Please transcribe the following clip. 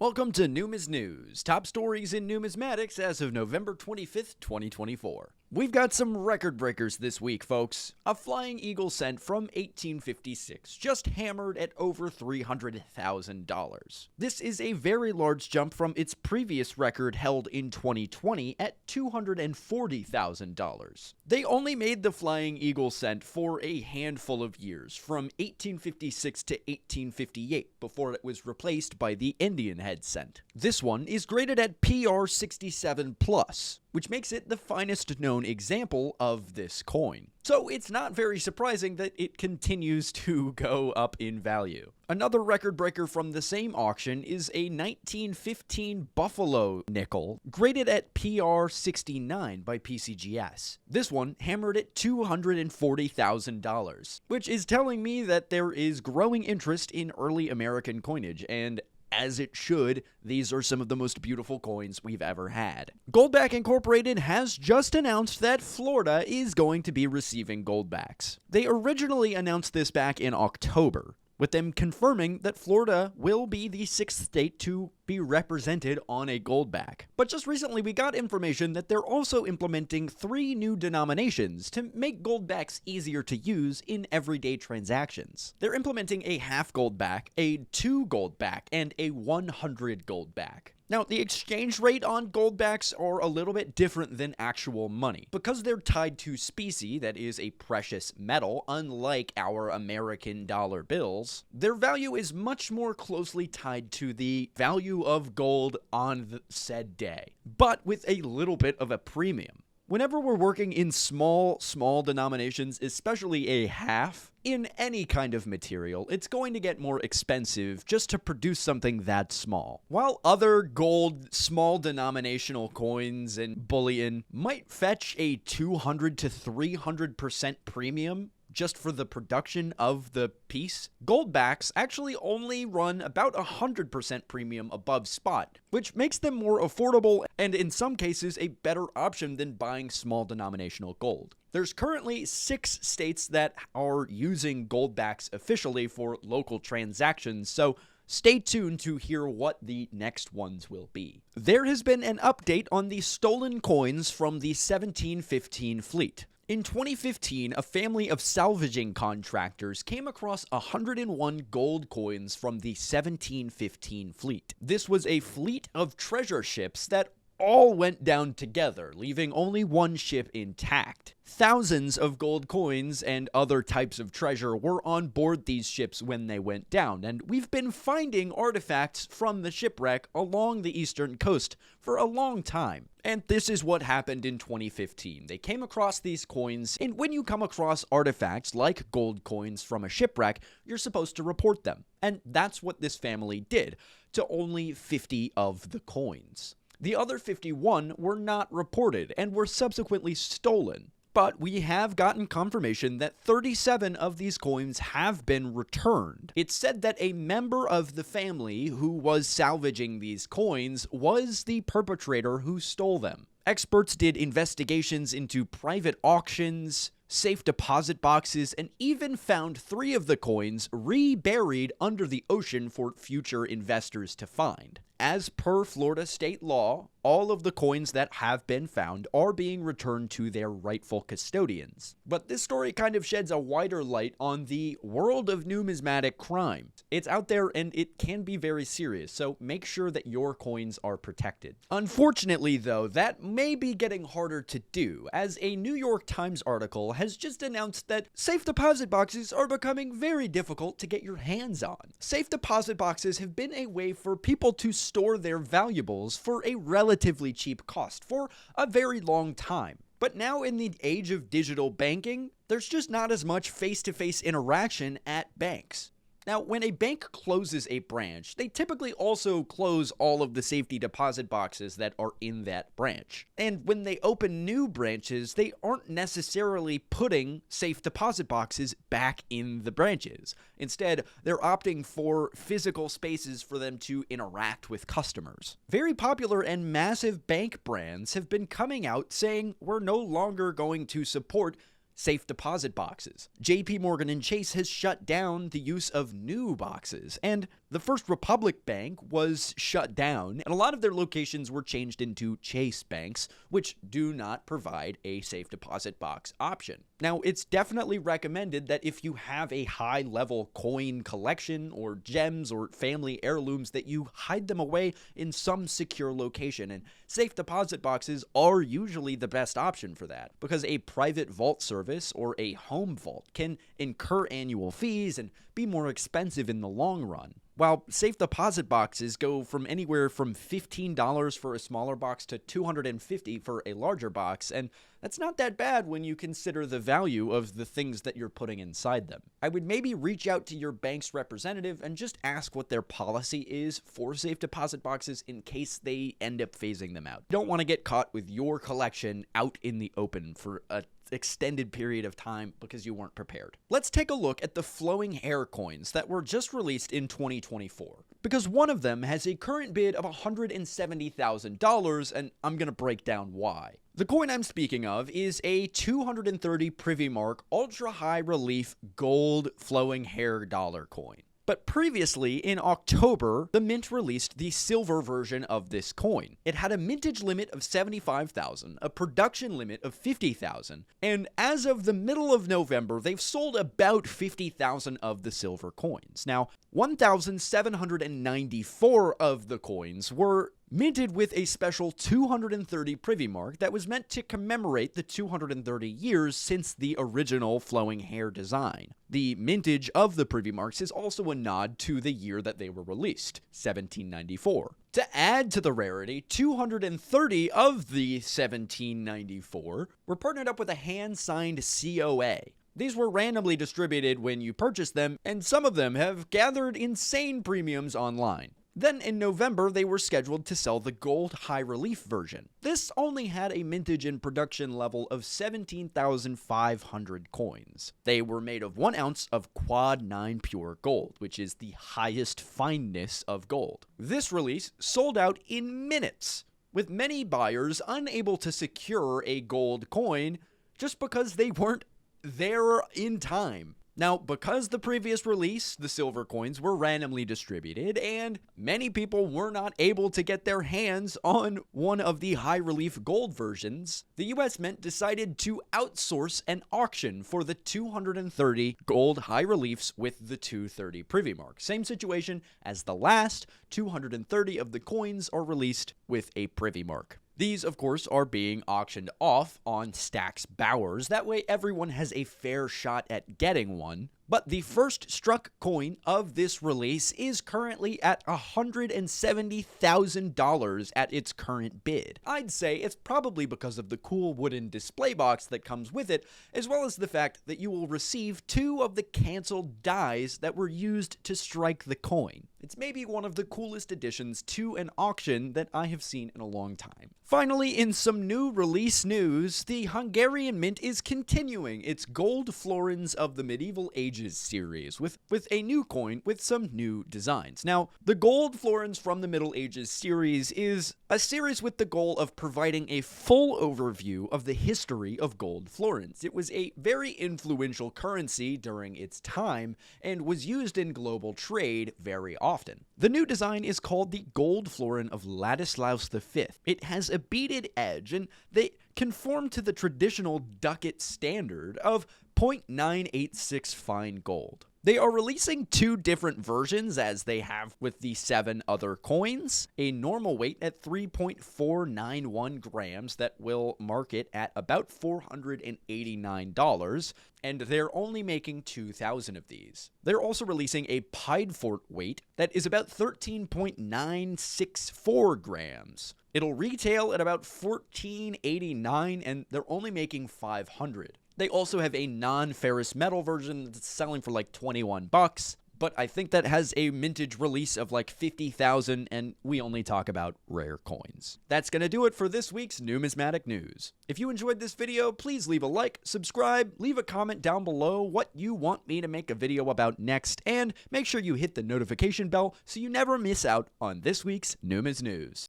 Welcome to Numis News, top stories in numismatics as of November 25th, 2024. We've got some record breakers this week, folks. A flying eagle cent from 1856, just hammered at over $300,000. This is a very large jump from its previous record held in 2020 at $240,000. They only made the flying eagle cent for a handful of years, from 1856 to 1858, before it was replaced by the Indian head cent. This one is graded at PR 67+, which makes it the finest known example of this coin. So it's not very surprising that it continues to go up in value. Another record breaker from the same auction is a 1915 Buffalo nickel, graded at PR 69 by PCGS. This one hammered at $240,000, which is telling me that there is growing interest in early American coinage, and as it should, these are some of the most beautiful coins we've ever had. Goldback Incorporated has just announced that Florida is going to be receiving Goldbacks. They originally announced this back in October, with them confirming that Florida will be the 6th state to be represented on a Goldback. But just recently we got information that they're also implementing 3 new denominations to make Goldbacks easier to use in everyday transactions. They're implementing a half Goldback, a 2 Goldback, and a 100 Goldback. Now, the exchange rate on Goldbacks are a little bit different than actual money. Because they're tied to specie, that is a precious metal, unlike our American dollar bills, their value is much more closely tied to the value of gold on the said day, but with a little bit of a premium. Whenever we're working in small denominations, especially a half, in any kind of material, it's going to get more expensive just to produce something that small. While other gold small denominational coins and bullion might fetch a 200 to 300% premium just for the production of the piece, Goldbacks actually only run about 100% premium above spot, which makes them more affordable and in some cases a better option than buying small denominational gold. There's currently 6 states that are using Goldbacks officially for local transactions, so stay tuned to hear what the next ones will be. There has been an update on the stolen coins from the 1715 fleet. In 2015, a family of salvaging contractors came across 101 gold coins from the 1715 fleet. This was a fleet of treasure ships that all went down together, leaving only one ship intact. Thousands of gold coins and other types of treasure were on board these ships when they went down, and we've been finding artifacts from the shipwreck along the eastern coast for a long time. And this is what happened in 2015. They came across these coins, and when you come across artifacts like gold coins from a shipwreck, you're supposed to report them. And that's what this family did to only 50 of the coins. The other 51 were not reported and were subsequently stolen. But we have gotten confirmation that 37 of these coins have been returned. It's said that a member of the family who was salvaging these coins was the perpetrator who stole them. Experts did investigations into private auctions, safe deposit boxes, and even found 3 of the coins reburied under the ocean for future investors to find. As per Florida state law, all of the coins that have been found are being returned to their rightful custodians. But this story kind of sheds a wider light on the world of numismatic crime. It's out there and it can be very serious, so make sure that your coins are protected. Unfortunately, though, that may be getting harder to do, as a New York Times article has just announced that safe deposit boxes are becoming very difficult to get your hands on. Safe deposit boxes have been a way for people to store their valuables for a relatively cheap cost for a very long time. But now in the age of digital banking, there's just not as much face-to-face interaction at banks. Now, when a bank closes a branch, they typically also close all of the safety deposit boxes that are in that branch. And when they open new branches, they aren't necessarily putting safe deposit boxes back in the branches. Instead, they're opting for physical spaces for them to interact with customers. Very popular and massive bank brands have been coming out saying we're no longer going to support safe deposit boxes. JP Morgan and Chase has shut down the use of new boxes, and The First Republic Bank was shut down, and a lot of their locations were changed into Chase banks, which do not provide a safe deposit box option. Now, it's definitely recommended that if you have a high-level coin collection or gems or family heirlooms, that you hide them away in some secure location, and safe deposit boxes are usually the best option for that, because a private vault service or a home vault can incur annual fees and be more expensive in the long run. While safe deposit boxes go from anywhere from $15 for a smaller box to $250 for a larger box, and that's not that bad when you consider the value of the things that you're putting inside them. I would maybe reach out to your bank's representative and just ask what their policy is for safe deposit boxes in case they end up phasing them out. You don't want to get caught with your collection out in the open for a extended period of time because you weren't prepared. Let's take a look at the flowing hair coins that were just released in 2024, because one of them has a current bid of $170,000, and I'm gonna break down why. The coin I'm speaking of is a 230 Privy Mark ultra high relief gold flowing hair dollar coin. But previously, in October, the mint released the silver version of this coin. It had a mintage limit of 75,000, a production limit of 50,000, and as of the middle of November, they've sold about 50,000 of the silver coins. Now, 1,794 of the coins were minted with a special 230 Privy Mark that was meant to commemorate the 230 years since the original flowing hair design. The mintage of the Privy Marks is also a nod to the year that they were released, 1794. To add to the rarity, 230 of the 1794 were partnered up with a hand-signed COA. These were randomly distributed when you purchased them, and some of them have gathered insane premiums online. Then in November, they were scheduled to sell the gold high relief version. This only had a mintage and production level of 17,500 coins. They were made of 1 ounce of quad 9 pure gold, which is the highest fineness of gold. This release sold out in minutes, with many buyers unable to secure a gold coin just because they weren't there in time. Now, because the previous release, the silver coins, were randomly distributed, and many people were not able to get their hands on one of the high-relief gold versions, the US Mint decided to outsource an auction for the 230 gold high-reliefs with the 230 Privy Mark. Same situation as the last 230 of the coins are released with a Privy Mark. These, of course, are being auctioned off on Stacks Bowers. That way everyone has a fair shot at getting one. But the first struck coin of this release is currently at $170,000 at its current bid. I'd say it's probably because of the cool wooden display box that comes with it, as well as the fact that you will receive 2 of the canceled dies that were used to strike the coin. It's maybe one of the coolest additions to an auction that I have seen in a long time. Finally, in some new release news, the Hungarian Mint is continuing its Gold Florins of the Medieval Ages series with a new coin with some new designs. Now, the Gold Florins from the Middle Ages series is a series with the goal of providing a full overview of the history of gold florins. It was a very influential currency during its time and was used in global trade very often. The new design is called the Gold Florin of Ladislaus V. It has a beaded edge, and they conform to the traditional ducat standard of 0.986 fine gold. They are releasing 2 different versions, as they have with the 7 other coins. A normal weight at 3.491 grams that will market at about $489, and they're only making 2,000 of these. They're also releasing a Piedfort weight that is about 13.964 grams. It'll retail at about $14.89, and they're only making 500. They also have a non-ferrous metal version that's selling for like $21, but I think that has a mintage release of like 50,000, and we only talk about rare coins. That's gonna do it for this week's Numismatic News. If you enjoyed this video, please leave a like, subscribe, leave a comment down below what you want me to make a video about next, and make sure you hit the notification bell so you never miss out on this week's Numis News.